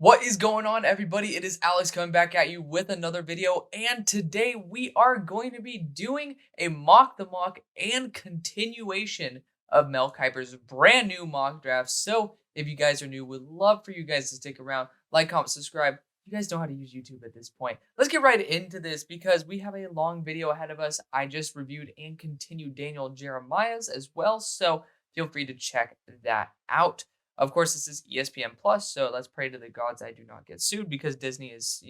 What is going on, everybody? It is Alex coming back at you with another video, and today we are going to be doing a mock the mock and continuation of Mel Kiper's brand new mock draft. So, if you guys are new, would love for you guys to stick around, like, comment, subscribe. You guys know how to use YouTube at this point. Let's get right into this because we have a long video ahead of us. I just reviewed and continued Daniel Jeremiah's as well, so feel free to check that out. Of course, this is ESPN Plus, so let's pray to the gods I do not get sued because Disney is,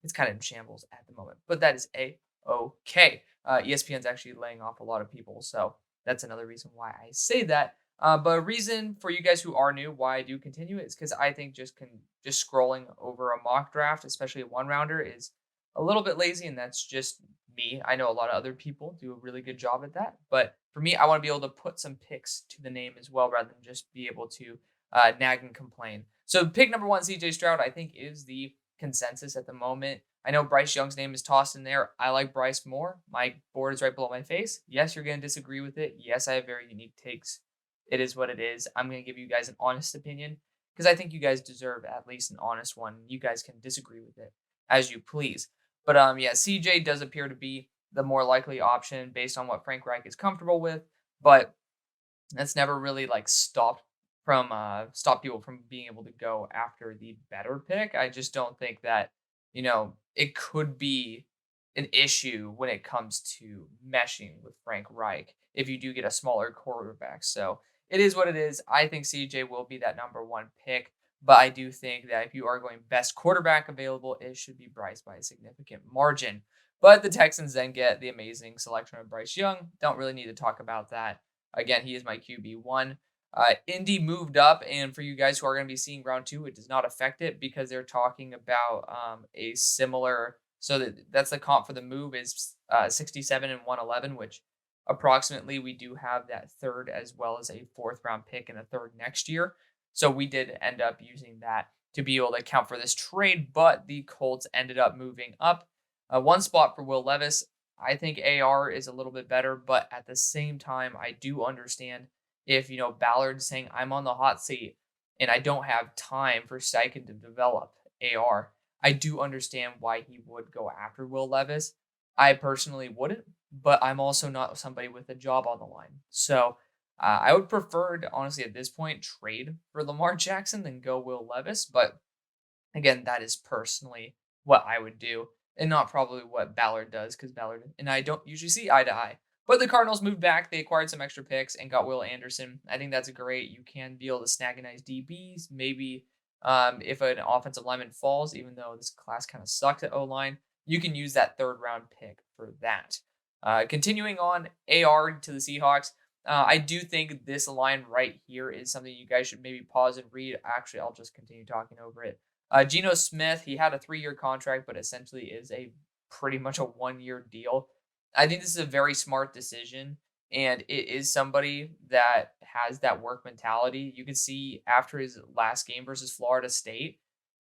it's kind of in shambles at the moment. But that is a-okay. ESPN's actually laying off a lot of people, so that's another reason why I say that. But a reason for you guys who are new why I do continue it is because I think just scrolling over a mock draft, especially a one rounder, is a little bit lazy, and that's just me. I know a lot of other people do a really good job at that, but for me, I want to be able to put some picks to the name as well, rather than just be able to nag and complain. So pick number one, CJ Stroud, I think is the consensus at the moment. I know Bryce Young's name is tossed in there. I like Bryce more. My board is right below my face. Yes, you're going to disagree with it. Yes, I have very unique takes. It is what it is. I'm going to give you guys an honest opinion because I think you guys deserve at least an honest one. You guys can disagree with it as you please. But yeah, CJ does appear to be the more likely option based on what Frank Reich is comfortable with, but that's never really stop people from being able to go after the better pick. I just don't think that, it could be an issue when it comes to meshing with Frank Reich if you do get a smaller quarterback. So it is what it is. I think CJ will be that number one pick, but I do think that if you are going best quarterback available, it should be Bryce by a significant margin. But the Texans then get the amazing selection of Bryce Young. Don't really need to talk about that. Again, he is my QB1. Indy moved up, and for you guys who are going to be seeing round two, it does not affect it because they're talking about a similar. So that's the comp for the move is 67 and 111, which approximately we do have that third as well as a fourth round pick and a third next year. So we did end up using that to be able to account for this trade, but the Colts ended up moving up one spot for Will Levis. I think AR is a little bit better, but at the same time, I do understand if, Ballard's saying I'm on the hot seat and I don't have time for Steichen to develop AR, I do understand why he would go after Will Levis. I personally wouldn't, but I'm also not somebody with a job on the line. So I would prefer to, honestly, at this point, trade for Lamar Jackson than go Will Levis. But again, that is personally what I would do and not probably what Ballard does because Ballard and I don't usually see eye to eye. But the Cardinals moved back. They acquired some extra picks and got Will Anderson. I think that's great. You can be able to snag a nice DBs. Maybe if an offensive lineman falls, even though this class kind of sucks at O-line, you can use that third round pick for that. Continuing on, AR to the Seahawks. I do think this line right here is something you guys should maybe pause and read. Actually, I'll just continue talking over it. Geno Smith, he had a 3-year contract, but essentially is a pretty much a 1-year deal. I think this is a very smart decision, and it is somebody that has that work mentality. You can see after his last game versus Florida State,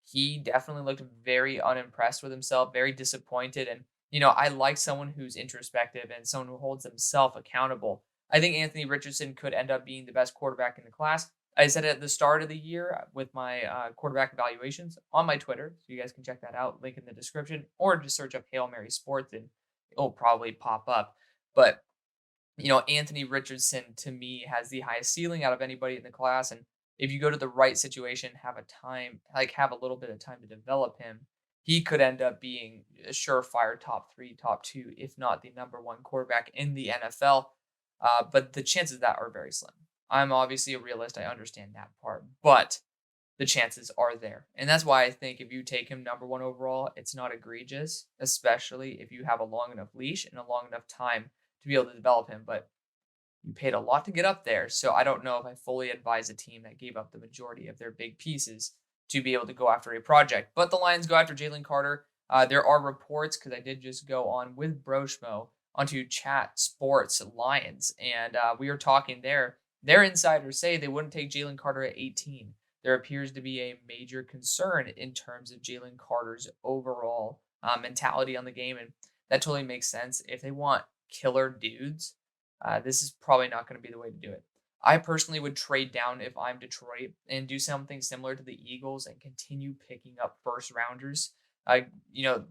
he definitely looked very unimpressed with himself, very disappointed. And, I like someone who's introspective and someone who holds himself accountable. I think Anthony Richardson could end up being the best quarterback in the class. I said at the start of the year with my quarterback evaluations on my Twitter, so you guys can check that out. Link in the description, or just search up Hail Mary Sports and it'll probably pop up. But Anthony Richardson to me has the highest ceiling out of anybody in the class, and if you go to the right situation, have a little bit of time to develop him, he could end up being a surefire top 3, top 2, if not the number 1 quarterback in the NFL. But the chances of that are very slim. I'm obviously a realist. I understand that part, but the chances are there. And that's why I think if you take him number 1 overall, it's not egregious, especially if you have a long enough leash and a long enough time to be able to develop him. But you paid a lot to get up there. So I don't know if I fully advise a team that gave up the majority of their big pieces to be able to go after a project. But the Lions go after Jalen Carter. There are reports, because I did just go on with Broshmo onto Chat Sports Lions, and we were talking there. Their insiders say they wouldn't take Jalen Carter at 18. There appears to be a major concern in terms of Jalen Carter's overall mentality on the game, and that totally makes sense. If they want killer dudes, this is probably not going to be the way to do it. I personally would trade down if I'm Detroit and do something similar to the Eagles and continue picking up first rounders. I, you know,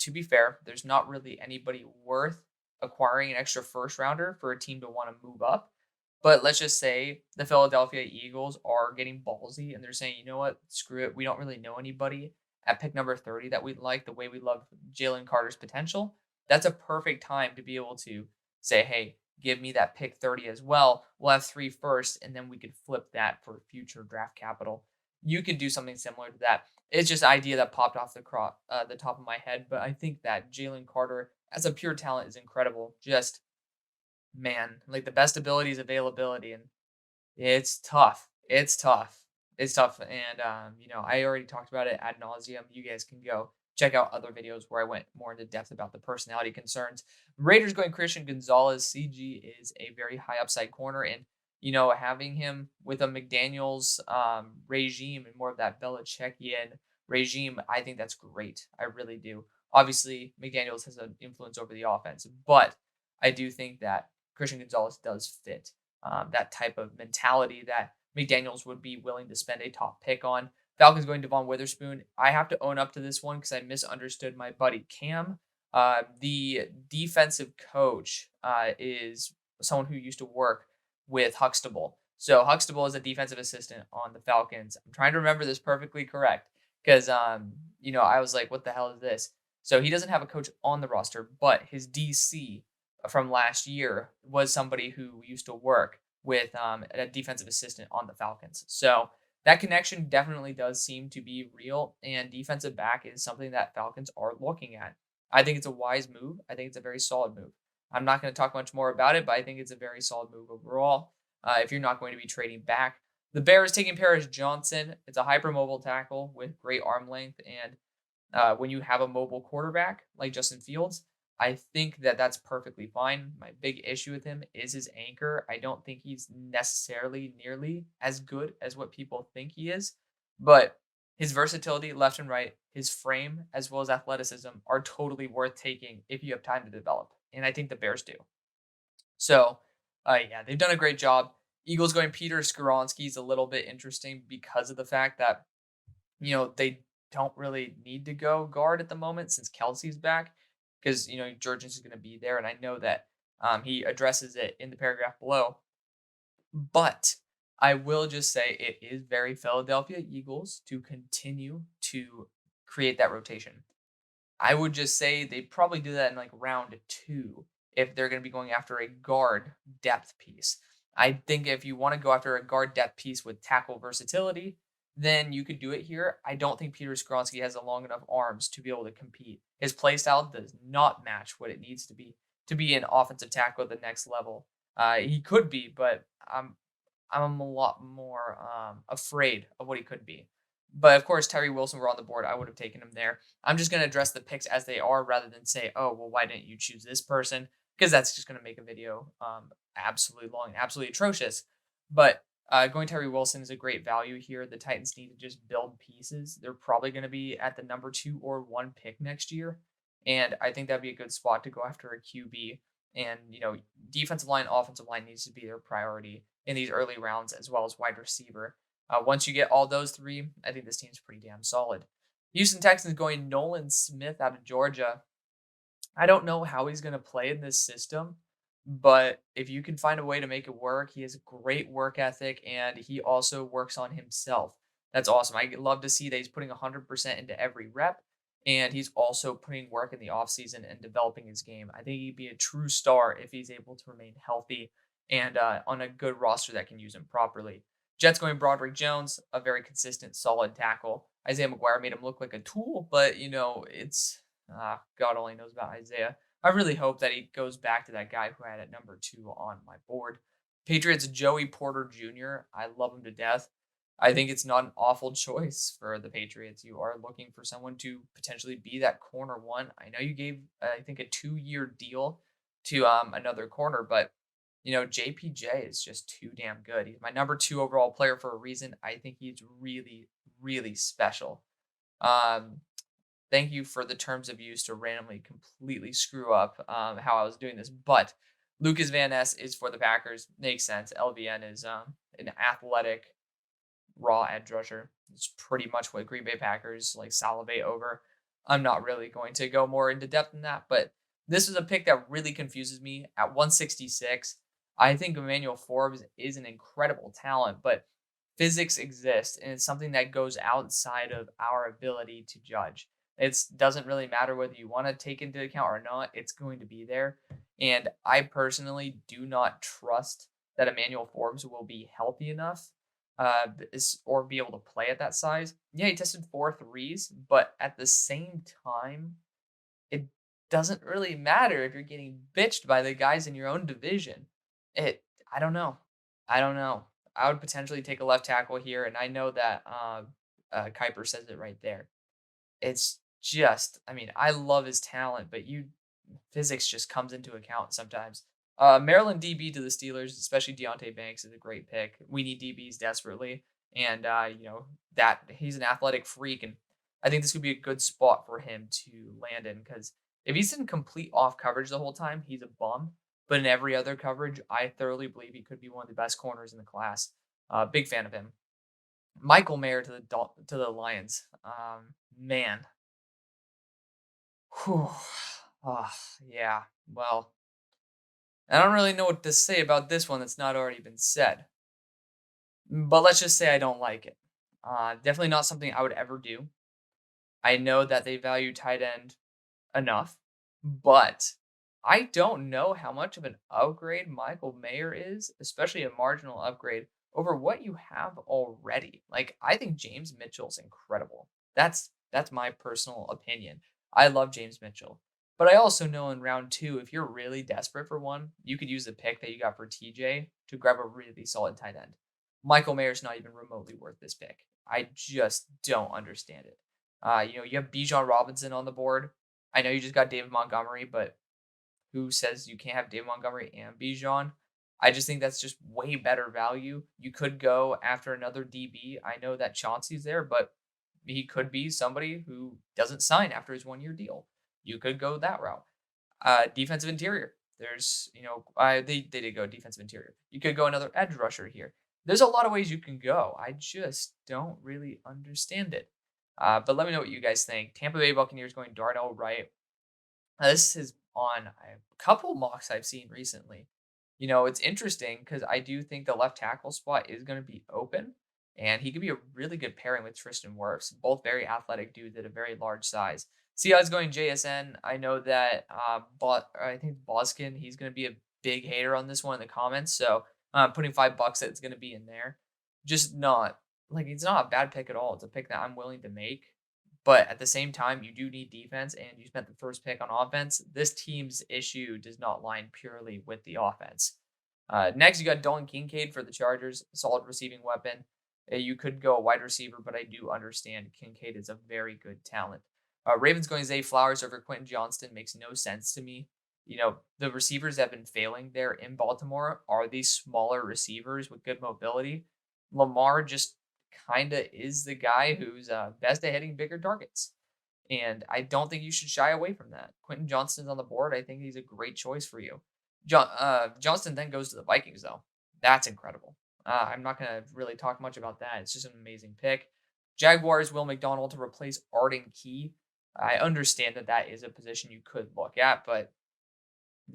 to be fair, there's not really anybody worth acquiring an extra first rounder for a team to want to move up. But let's just say the Philadelphia Eagles are getting ballsy and they're saying, you know what, screw it. We don't really know anybody at pick number 30 that we like the way we love Jalen Carter's potential. That's a perfect time to be able to say, hey, give me that pick 30 as well. We'll have three first, and then we could flip that for future draft capital. You could do something similar to that. It's just an idea that popped off the top of my head, but I think that Jalen Carter, as a pure talent, is incredible. Just man, like the best ability is availability, and it's tough. It's tough. It's tough. And, I already talked about it ad nauseum. You guys can go check out other videos where I went more into depth about the personality concerns. Raiders going Christian Gonzalez. CG is a very high upside corner. And, having him with a McDaniels regime and more of that Belichickian regime, I think that's great. I really do. Obviously, McDaniels has an influence over the offense, but I do think that Christian Gonzalez does fit that type of mentality that McDaniels would be willing to spend a top pick on. Falcons going Devon Witherspoon. I have to own up to this one because I misunderstood my buddy Cam. The defensive coach is someone who used to work with Huxtable. So Huxtable is a defensive assistant on the Falcons. I'm trying to remember this perfectly correct because I was like, what the hell is this? So he doesn't have a coach on the roster, but his DC from last year was somebody who used to work with a defensive assistant on the Falcons. So that connection definitely does seem to be real, and defensive back is something that Falcons are looking at. I think it's a wise move. I think it's a very solid move. I'm not going to talk much more about it, but I think it's a very solid move overall. If you're not going to be trading back, the Bears taking Paris Johnson. It's a hypermobile tackle with great arm length, and when you have a mobile quarterback like Justin Fields, I think that that's perfectly fine. My big issue with him is his anchor. I don't think he's necessarily nearly as good as what people think he is, but his versatility left and right, his frame, as well as athleticism are totally worth taking if you have time to develop. And I think the Bears do. So, yeah, they've done a great job. Eagles going Peter Skoronsky is a little bit interesting because of the fact that they don't really need to go guard at the moment since Kelsey's back because, Jurgens is going to be there. And I know that he addresses it in the paragraph below. But I will just say it is very Philadelphia Eagles to continue to create that rotation. I would just say they'd probably do that in like round two if they're going to be going after a guard depth piece. I think if you want to go after a guard depth piece with tackle versatility, then you could do it here. I don't think Peter Skronsky has a long enough arms to be able to compete. His play style does not match what it needs to be an offensive tackle at the next level. He could be, but I'm a lot more afraid of what he could be. But of course, Tyree Wilson were on the board. I would have taken him there. I'm just going to address the picks as they are rather than say, oh, well, why didn't you choose this person? Because that's just going to make a video absolutely long and absolutely atrocious. But going Tyree Wilson is a great value here. The Titans need to just build pieces. They're probably going to be at the number 2 or 1 pick next year. And I think that'd be a good spot to go after a QB. And, defensive line, offensive line needs to be their priority in these early rounds, as well as wide receiver. Once you get all those three, I think this team's pretty damn solid. Houston Texans going Nolan Smith out of Georgia. I don't know how he's going to play in this system, but if you can find a way to make it work, he has a great work ethic and he also works on himself. That's awesome. I love to see that he's putting 100% into every rep and he's also putting work in the offseason and developing his game. I think he'd be a true star if he's able to remain healthy and on a good roster that can use him properly. Jets going Broderick Jones, a very consistent, solid tackle. Isaiah McGuire made him look like a tool, but it's God only knows about Isaiah. I really hope that he goes back to that guy who I had at number 2 on my board. Patriots Joey Porter Jr. I love him to death. I think it's not an awful choice for the Patriots. You are looking for someone to potentially be that corner one. I know you gave, I think, a 2-year deal to another corner, but JPJ is just too damn good. He's my number 2 overall player for a reason. I think he's really, really special. Thank you for the terms of use to randomly completely screw up how I was doing this. But Lucas Van Ness is for the Packers. Makes sense. LVN is an athletic raw edge rusher. It's pretty much what Green Bay Packers like salivate over. I'm not really going to go more into depth than that, but this is a pick that really confuses me at 166. I think Emmanuel Forbes is an incredible talent, but physics exists and it's something that goes outside of our ability to judge. It doesn't really matter whether you want to take into account or not, it's going to be there. And I personally do not trust that Emmanuel Forbes will be healthy enough or be able to play at that size. Yeah, he tested four threes, but at the same time, it doesn't really matter if you're getting bitched by the guys in your own division. It, I don't know. I don't know. I would potentially take a left tackle here, and I know that Kuiper says it right there. It's just, I mean, I love his talent, but physics just comes into account sometimes. Maryland DB to the Steelers, especially Deontay Banks, is a great pick. We need DBs desperately, and that he's an athletic freak, and I think this would be a good spot for him to land in because if he's in complete off coverage the whole time, he's a bum. But in every other coverage, I thoroughly believe he could be one of the best corners in the class. Big fan of him. Michael Mayer to the Lions. Man, whew. Oh, yeah. Well, I don't really know what to say about this one that's not already been said. But let's just say I don't like it. Definitely not something I would ever do. I know that they value tight end enough, but I don't know how much of an upgrade Michael Mayer is, especially a marginal upgrade over what you have already. Like I think James Mitchell's incredible. That's my personal opinion. I love James Mitchell. But I also know in round 2 if you're really desperate for one, you could use the pick that you got for TJ to grab a really solid tight end. Michael Mayer's not even remotely worth this pick. I just don't understand it. You have Bijan Robinson on the board. I know you just got David Montgomery, but who says you can't have David Montgomery and Bijan? I just think that's just way better value. You could go after another DB. I know that Chauncey's there, but he could be somebody who doesn't sign after his 1 year deal. You could go that route. Defensive interior. There's, they did go defensive interior. You could go another edge rusher here. There's a lot of ways you can go. I just don't really understand it. But let me know what you guys think. Tampa Bay Buccaneers going Darnell Wright. This is on a couple mocks I've seen recently. It's interesting because I do think the left tackle spot is going to be open, and he could be a really good pairing with Tristan Wirfs. Both very athletic dudes at a very large size. See how it's going JSN. I know that, I think Boskin, he's going to be a big hater on this one in the comments. So putting $5 that it's going to be in there. Just not like it's not a bad pick at all. It's a pick that I'm willing to make. But at the same time, you do need defense, and you spent the first pick on offense. This team's issue does not line purely with the offense. Next, you got Dalton Kincaid for the Chargers, solid receiving weapon. You could go a wide receiver, but I do understand Kincaid is a very good talent. Ravens going Zay Flowers over Quentin Johnston makes no sense to me. The receivers that have been failing there in Baltimore are these smaller receivers with good mobility. Lamar just kind of is the guy who's best at hitting bigger targets. And I don't think you should shy away from that. Quentin Johnston's on the board. I think he's a great choice for you. Johnston then goes to the Vikings, though. That's incredible. I'm not going to really talk much about that. It's just an amazing pick. Jaguars, Will McDonald to replace Arden Key. I understand that is a position you could look at, but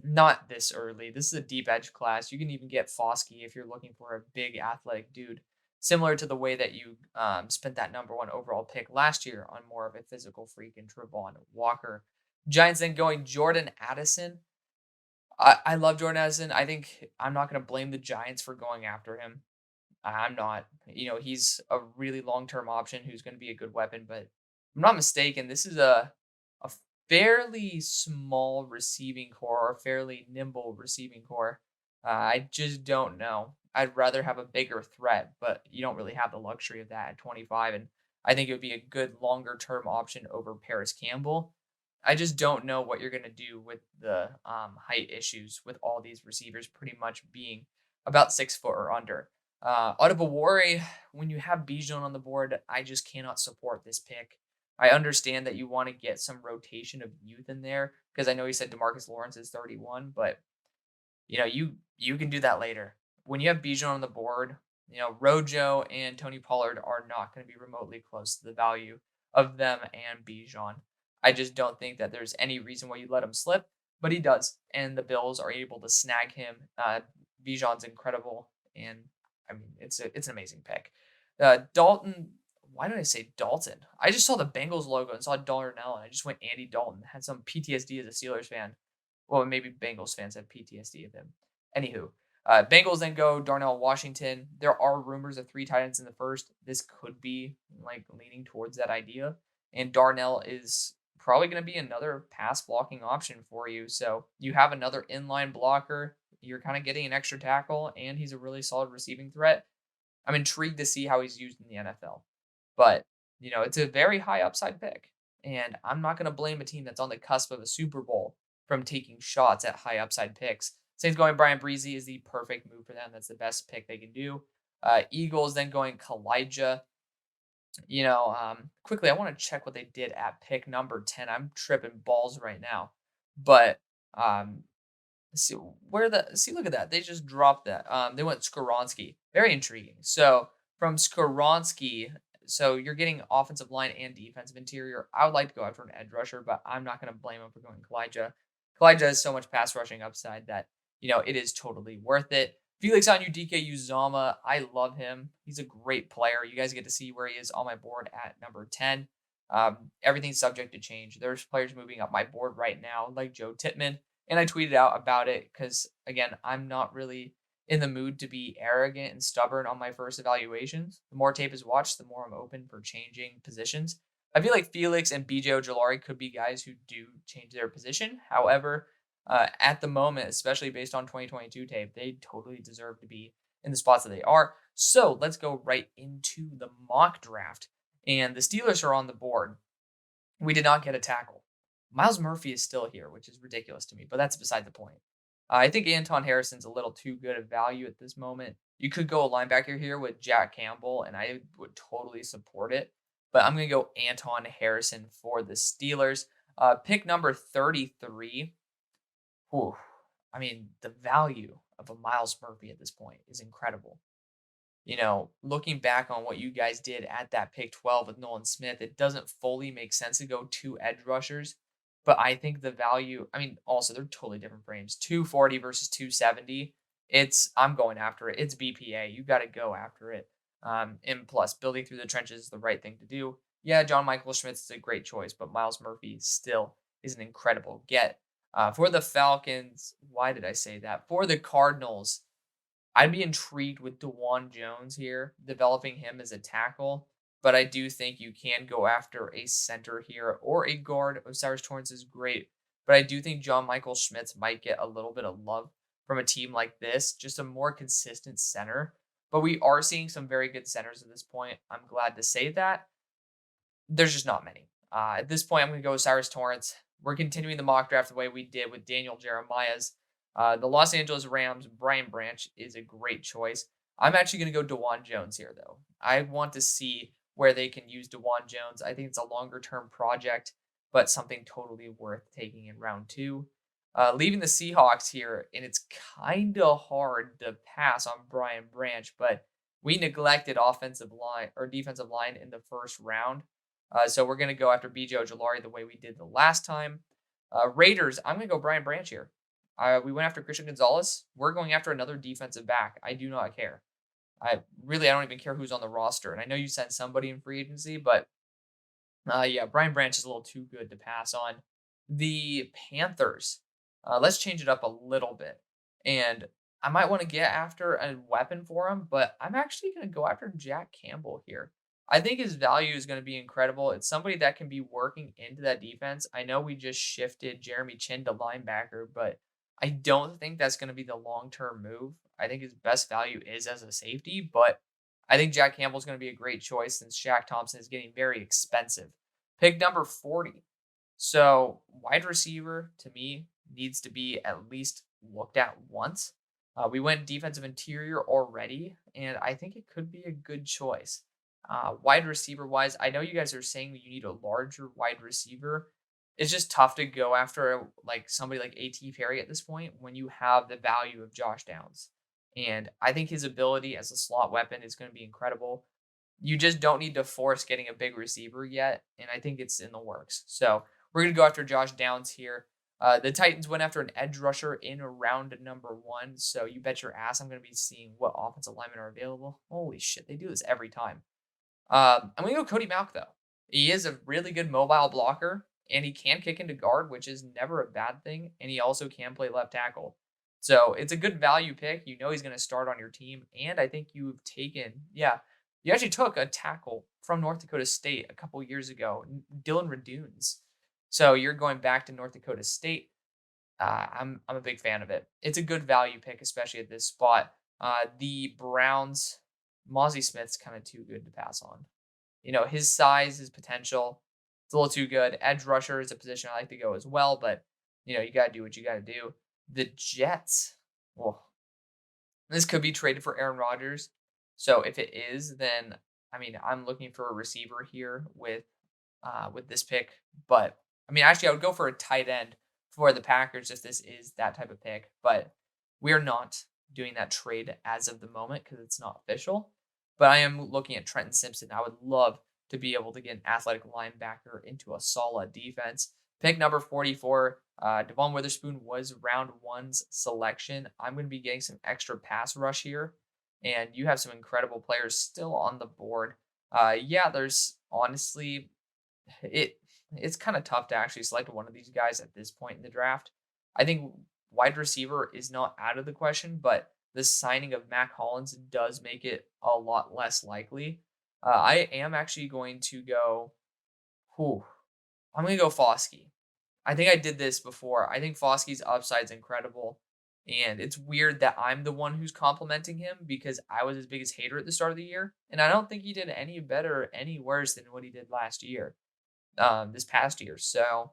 not this early. This is a deep edge class. You can even get Foskey if you're looking for a big athletic dude, similar to the way that you spent that number 1 overall pick last year on more of a physical freak in Trevon Walker. Giants then going Jordan Addison. I love Jordan Addison. I think I'm not going to blame the Giants for going after him. I'm not. He's a really long-term option who's going to be a good weapon, but if I'm not mistaken, this is a fairly small receiving core or fairly nimble receiving core. I just don't know. I'd rather have a bigger threat, but you don't really have the luxury of that at 25. And I think it would be a good longer term option over Paris Campbell. I just don't know what you're going to do with the height issues with all these receivers pretty much being about 6 foot or under. Adebawore, when you have Bijan on the board, I just cannot support this pick. I understand that you want to get some rotation of youth in there because I know you said DeMarcus Lawrence is 31, but you can do that later. When you have Bijan on the board, Rojo and Tony Pollard are not going to be remotely close to the value of them and Bijan. I just don't think that there's any reason why you let him slip, but he does, and the Bills are able to snag him. Bijan's incredible, and I mean it's an amazing pick. Dalton, why did I say Dalton? I just saw the Bengals logo and saw Darnell, and I just went Andy Dalton. Had some PTSD as a Steelers fan. Well, maybe Bengals fans have PTSD of him. Anywho, Bengals then go Darnell Washington. There are rumors of 3 tight ends in the first. This could be like leaning towards that idea. And Darnell is probably going to be another pass blocking option for you. So you have another inline blocker. You're kind of getting an extra tackle, and he's a really solid receiving threat. I'm intrigued to see how he's used in the NFL. But, it's a very high upside pick. And I'm not going to blame a team that's on the cusp of a Super Bowl from taking shots at high upside picks. Saints going Brian Breezy is the perfect move for them. That's the best pick they can do. Eagles then going Kalijah. Quickly, I want to check what they did at pick number 10. I'm tripping balls right now. But see look at that. They just dropped that. They went Skoronski. Very intriguing. So from Skoronski, so you're getting offensive line and defensive interior. I would like to go after an edge rusher, but I'm not going to blame him for going Kalijah. Kalijah has so much pass rushing upside that, it is totally worth it. Felix Anudike Uzama, I love him. He's a great player. You guys get to see where he is on my board at number 10. Everything's subject to change. There's players moving up my board right now, like Joe Tittman, and I tweeted out about it because, again, I'm not really in the mood to be arrogant and stubborn on my first evaluations. The more tape is watched, the more I'm open for changing positions. I feel like Felix and BJ Ojolari could be guys who do change their position. However, at the moment, especially based on 2022 tape, they totally deserve to be in the spots that they are. So let's go right into the mock draft. And the Steelers are on the board. We did not get a tackle. Miles Murphy is still here, which is ridiculous to me, but that's beside the point. I think Anton Harrison's a little too good of value at this moment. You could go a linebacker here with Jack Campbell, and I would totally support it. But I'm going to go Anton Harrison for the Steelers. Pick number 33. Whew. I mean, the value of a Miles Murphy at this point is incredible. Looking back on what you guys did at that pick 12 with Nolan Smith, it doesn't fully make sense to go 2 edge rushers. But I think the value, also they're totally different frames. 240 versus 270. I'm going after it. It's BPA. You got to go after it. And plus, building through the trenches is the right thing to do. Yeah, John Michael Schmitz is a great choice, but Miles Murphy still is an incredible get. For the Falcons, why did I say that? For the Cardinals, I'd be intrigued with DeJuan Jones here, developing him as a tackle. But I do think you can go after a center here or a guard. Osiris Torrance is great. But I do think John Michael Schmitz might get a little bit of love from a team like this, just a more consistent center. But we are seeing some very good centers at this point. I'm glad to say that. There's just not many. At this point, I'm going to go Osiris Torrance. We're continuing the mock draft the way we did with Daniel Jeremiah's. The Los Angeles Rams, Brian Branch is a great choice. I'm actually going to go DeJuan Jones here, though. I want to see where they can use DeJuan Jones. I think it's a longer-term project, but something totally worth taking in round 2. Leaving the Seahawks here, and it's kind of hard to pass on Brian Branch, but we neglected offensive line or defensive line in the first round. So we're going to go after BJ Ojolari the way we did the last time. Raiders, I'm going to go Brian Branch here. We went after Christian Gonzalez. We're going after another defensive back. I do not care. I don't even care who's on the roster. And I know you sent somebody in free agency, but Brian Branch is a little too good to pass on. The Panthers, let's change it up a little bit. And I might want to get after a weapon for him, but I'm actually going to go after Jack Campbell here. I think his value is going to be incredible. It's somebody that can be working into that defense. I know we just shifted Jeremy Chin to linebacker, but I don't think that's going to be the long-term move. I think his best value is as a safety, but I think Jack Campbell is going to be a great choice since Shaq Thompson is getting very expensive. Pick number 40. So wide receiver, to me, needs to be at least looked at once. We went defensive interior already, and I think it could be a good choice. Wide receiver wise, I know you guys are saying that you need a larger wide receiver. it's just tough to go after like somebody like AT Perry at this point when you have the value of Josh Downs. And I think his ability as a slot weapon is going to be incredible. You just don't need to force getting a big receiver yet, and I think it's in the works. So we're gonna go after Josh Downs here. The Titans went after an edge rusher in round number 1, so you bet your ass I'm gonna be seeing what offensive linemen are available. Holy shit, they do this every time. I'm gonna go Cody Malk though. He is a really good mobile blocker, and he can kick into guard, which is never a bad thing. And he also can play left tackle. So it's a good value pick. You know he's gonna start on your team. And I think you've taken, yeah, you actually took a tackle from North Dakota State a couple years ago, Dylan Radunes. So you're going back to North Dakota State. I'm a big fan of it. It's a good value pick, especially at this spot. The Browns, Mozzie Smith's kind of too good to pass on. You know, his size, his potential, it's a little too good. Edge rusher is a position I like to go as well, but you know, you gotta do what you gotta do. The Jets, well, this could be traded for Aaron Rodgers. So if it is, then I mean, I'm looking for a receiver here with this pick. But I mean, actually, I would go for a tight end for the Packers if this is that type of pick. But we are not doing that trade as of the moment because it's not official. But I am looking at Trenton Simpson. I would love to be able to get an athletic linebacker into a solid defense. Pick number 44, Devon Witherspoon was round one's selection. I'm going to be getting some extra pass rush here, and you have some incredible players still on the board. Yeah, there's honestly it it's kind of tough to actually select one of these guys at this point in the draft. I think wide receiver is not out of the question, but the signing of Mac Hollins does make it a lot less likely. I am actually going to go. Whew, I'm going to go Foskey. I think I did this before. I think Foskey's upside's incredible. And it's weird that I'm the one who's complimenting him because I was his biggest hater at the start of the year. And I don't think he did any better or any worse than what he did last year, this past year. So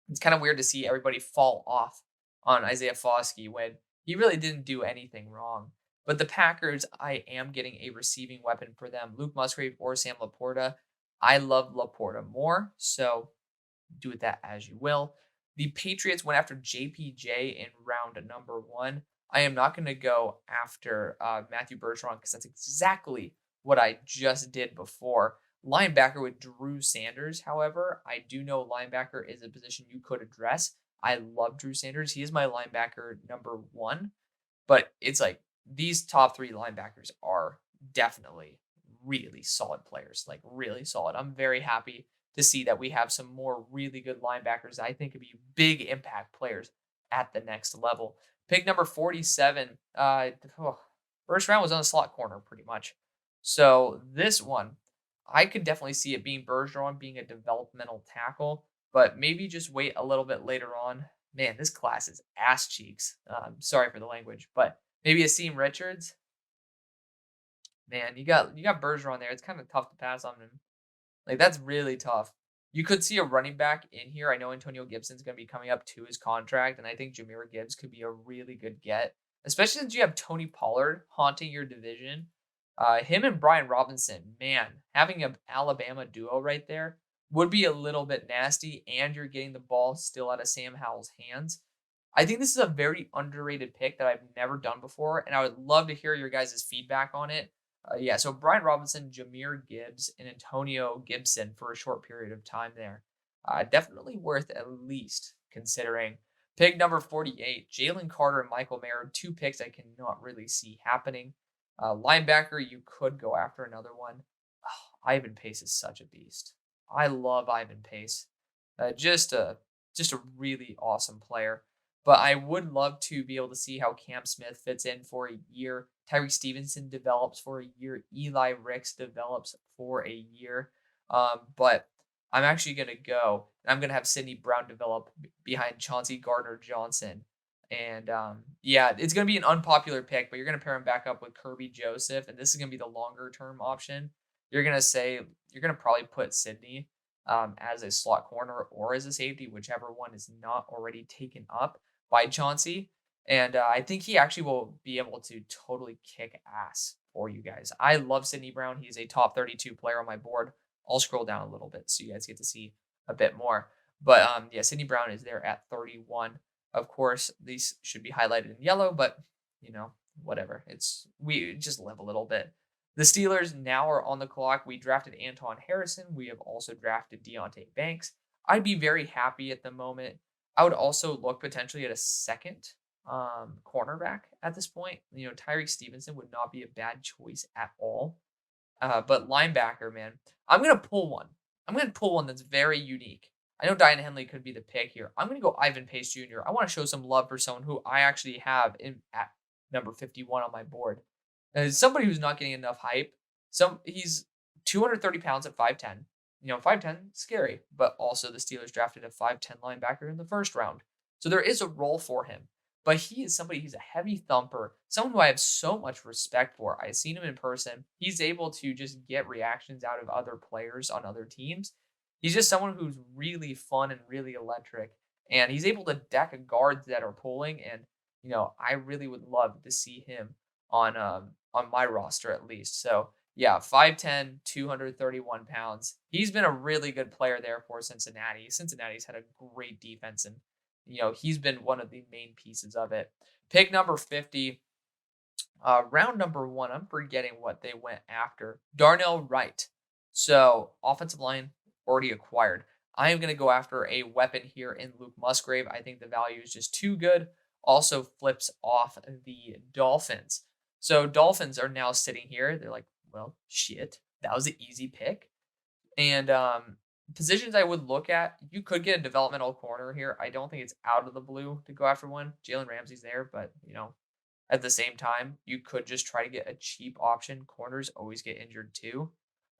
it's kind of weird to see everybody fall off on Isaiah Foskey when he really didn't do anything wrong. But the Packers, I am getting a receiving weapon for them. Luke Musgrave or Sam Laporta. I love Laporta more, so do with that as you will. The Patriots went after JPJ in round number 1. I am not going to go after Matthew Bergeron because that's exactly what I just did before. Linebacker with Drew Sanders, however, I do know linebacker is a position you could address. I love Drew Sanders. He is my linebacker number 1, but it's like these top 3 linebackers are definitely really solid players, like really solid. I'm very happy to see that we have some more really good linebackers that I think could be big impact players at the next level. Pick number 47, first round was on the slot corner pretty much. So this one, I could definitely see it being Bergeron being a developmental tackle, but maybe just wait a little bit later on. Man, this class is ass cheeks. Sorry for the language, but maybe Asim Richards. Man, you got Bergeron there. It's kind of tough to pass on him. Like, that's really tough. You could see a running back in here. I know Antonio Gibson's going to be coming up to his contract, and I think Jameer Gibbs could be a really good get, especially since you have Tony Pollard haunting your division. Him and Brian Robinson, man, having an Alabama duo right there would be a little bit nasty, and you're getting the ball still out of Sam Howell's hands. I think this is a very underrated pick that I've never done before, and I would love to hear your guys' feedback on it. Yeah, so Brian Robinson, Jameer Gibbs, and Antonio Gibson for a short period of time there. Definitely worth at least considering. Pick number 48, Jalen Carter and Michael Mayer, 2 picks I cannot really see happening. Linebacker, you could go after another one. Oh, Ivan Pace is such a beast. I love Ivan Pace. Just a really awesome player. But I would love to be able to see how Cam Smith fits in for a year. Tyreek Stevenson develops for a year. Eli Ricks develops for a year. But I'm actually going to go, and I'm going to have Sidney Brown develop behind Chauncey Gardner-Johnson. And yeah, it's going to be an unpopular pick, but you're going to pair him back up with Kirby Joseph, and this is going to be the longer term option. You're going to probably put Sidney as a slot corner or as a safety, whichever one is not already taken up by Chauncey. And I think he actually will be able to totally kick ass for you guys. I love Sidney Brown. He's a top 32 player on my board. I'll scroll down a little bit so you guys get to see a bit more. But yeah, Sidney Brown is there at 31. Of course, these should be highlighted in yellow, but you know, whatever. We just live a little bit. The Steelers now are on the clock. We drafted Anton Harrison. We have also drafted Deontay Banks. I'd be very happy at the moment. I would also look potentially at a second cornerback at this point. You know, Tyreek Stevenson would not be a bad choice at all. But linebacker, man, I'm gonna pull one. I'm gonna pull one that's very unique. I know Diane Henley could be the pick here. I'm gonna go Ivan Pace Jr. I want to show some love for someone who I actually have in at number 51 on my board. Somebody who's not getting enough hype. He's 230 pounds at 5'10. You know, 5'10, scary, but also the Steelers drafted a 5'10 linebacker in the first round. So there is a role for him. But he's a heavy thumper, someone who I have so much respect for. I've seen him in person. He's able to just get reactions out of other players on other teams. He's just someone who's really fun and really electric. And he's able to deck guards that are pulling. And, you know, I really would love to see him on my roster at least. So yeah, 5'10, 231 pounds. He's been a really good player there for Cincinnati. Cincinnati's had a great defense, and you know, he's been one of the main pieces of it. Pick number 50, round number 1. I'm forgetting what they went after. Darnell Wright. So, offensive line already acquired. I am going to go after a weapon here in Luke Musgrave. I think the value is just too good. Also flips off the Dolphins. So, Dolphins are now sitting here. They're like, well, shit. That was an easy pick. And positions I would look at, you could get a developmental corner here. I don't think it's out of the blue to go after one. Jalen Ramsey's there, but you know, at the same time, you could just try to get a cheap option. Corners always get injured too.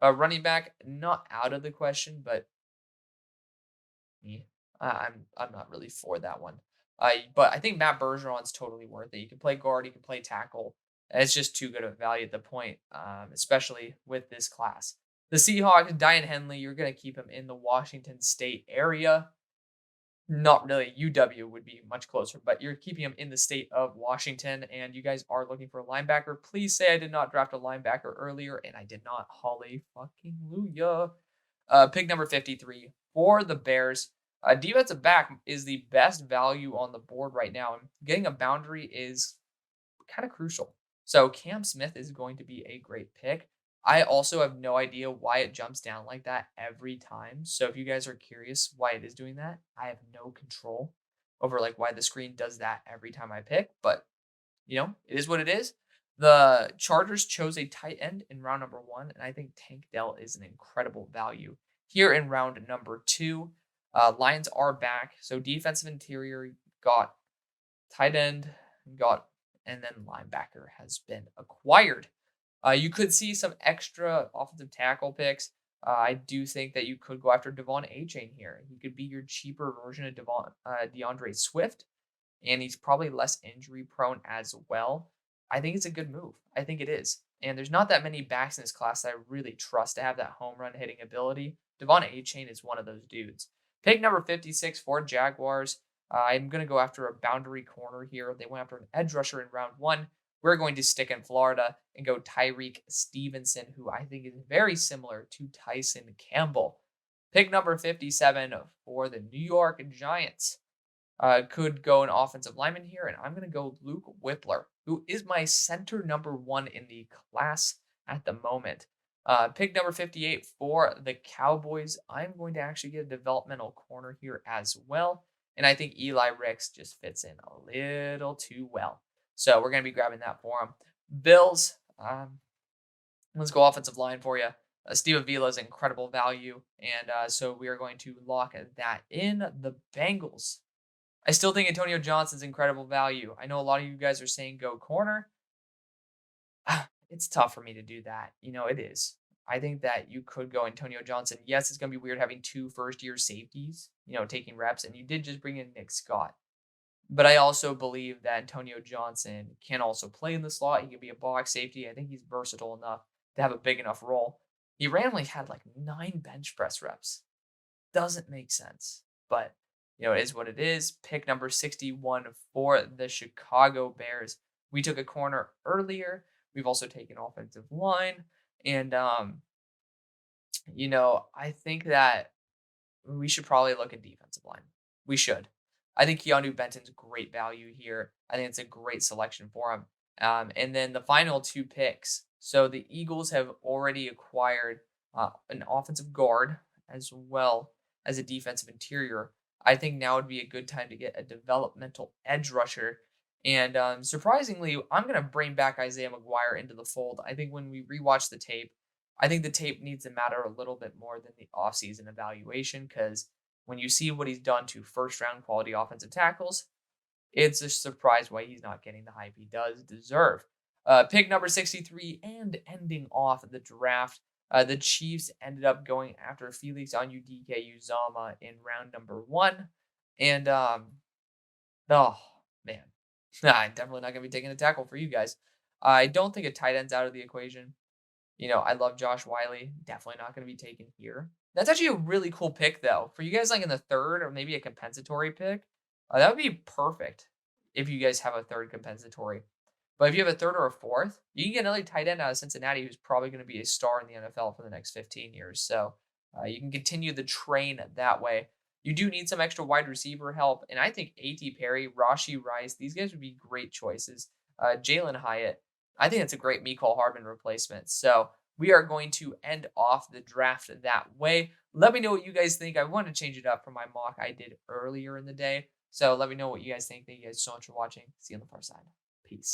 Running back, not out of the question, but I'm not really for that one. But I think Matt Bergeron's totally worth it. You can play guard, you can play tackle. It's just too good of a value at the point, especially with this class. The Seahawks, Diane Henley, you're going to keep him in the Washington State area. Not really. UW would be much closer, but you're keeping him in the state of Washington, and you guys are looking for a linebacker. Please say I did not draft a linebacker earlier, and I did not. Holly fucking Luya. Pick number 53 for the Bears. Defensive back is the best value on the board right now, and getting a boundary is kind of crucial. So Cam Smith is going to be a great pick. I also have no idea why it jumps down like that every time. So if you guys are curious why it is doing that, I have no control over like why the screen does that every time I pick, but you know, it is what it is. The Chargers chose a tight end in round number 1, and I think Tank Dell is an incredible value here in round number 2. Lions are back, so defensive interior got tight end, got and then linebacker has been acquired. You could see some extra offensive tackle picks. I do think that you could go after Devon A-Chain here. He could be your cheaper version of DeAndre Swift, and he's probably less injury prone as well. I think it's a good move. I think it is. And there's not that many backs in this class that I really trust to have that home run hitting ability. Devon A-Chain is one of those dudes. Pick number 56 for Jaguars. I'm going to go after a boundary corner here. They went after an edge rusher in round 1. We're going to stick in Florida and go Tyreek Stevenson, who I think is very similar to Tyson Campbell. Pick number 57 for the New York Giants. Could go an offensive lineman here, and I'm going to go Luke Whippler, who is my center number 1 in the class at the moment. Pick number 58 for the Cowboys. I'm going to actually get a developmental corner here as well. And I think Eli Ricks just fits in a little too well. So we're going to be grabbing that for him. Bills, let's go offensive line for you. Steve Avila is incredible value. And so we are going to lock that in. The Bengals. I still think Antonio Johnson's incredible value. I know a lot of you guys are saying go corner. It's tough for me to do that. You know, it is. I think that you could go Antonio Johnson. Yes, it's going to be weird having 2 first-year safeties, you know, taking reps. And you did just bring in Nick Scott. But I also believe that Antonio Johnson can also play in the slot. He can be a box safety. I think he's versatile enough to have a big enough role. He randomly had like 9 bench press reps. Doesn't make sense. But, you know, it is what it is. Pick number 61 for the Chicago Bears. We took a corner earlier. We've also taken offensive line. And, you know, I think that we should probably look at defensive line. We should. I think Keanu Benton's great value here. I think it's a great selection for him. And then the final two picks. So the Eagles have already acquired an offensive guard as well as a defensive interior. I think now would be a good time to get a developmental edge rusher. And surprisingly, I'm going to bring back Isaiah McGuire into the fold. I think when we rewatch the tape, I think the tape needs to matter a little bit more than the offseason evaluation because when you see what he's done to first round quality offensive tackles, it's a surprise why he's not getting the hype he does deserve. Pick number 63 and ending off the draft. The Chiefs ended up going after Felix Onudike Uzama in round number 1. And, oh, man. I'm definitely not going to be taking a tackle for you guys. I don't think a tight end's out of the equation. I love Josh Wiley. Definitely not going to be taken here. That's actually a really cool pick, though. For you guys, like in the third or maybe a compensatory pick, that would be perfect if you guys have a third compensatory. But if you have a third or a fourth, you can get another tight end out of Cincinnati who's probably going to be a star in the NFL for the next 15 years. So you can continue the train that way. You do need some extra wide receiver help. And I think A.T. Perry, Rashi Rice, these guys would be great choices. Jalen Hyatt, I think it's a great Mecole Hardman replacement. So we are going to end off the draft that way. Let me know what you guys think. I want to change it up from my mock I did earlier in the day. So let me know what you guys think. Thank you guys so much for watching. See you on the far side. Peace.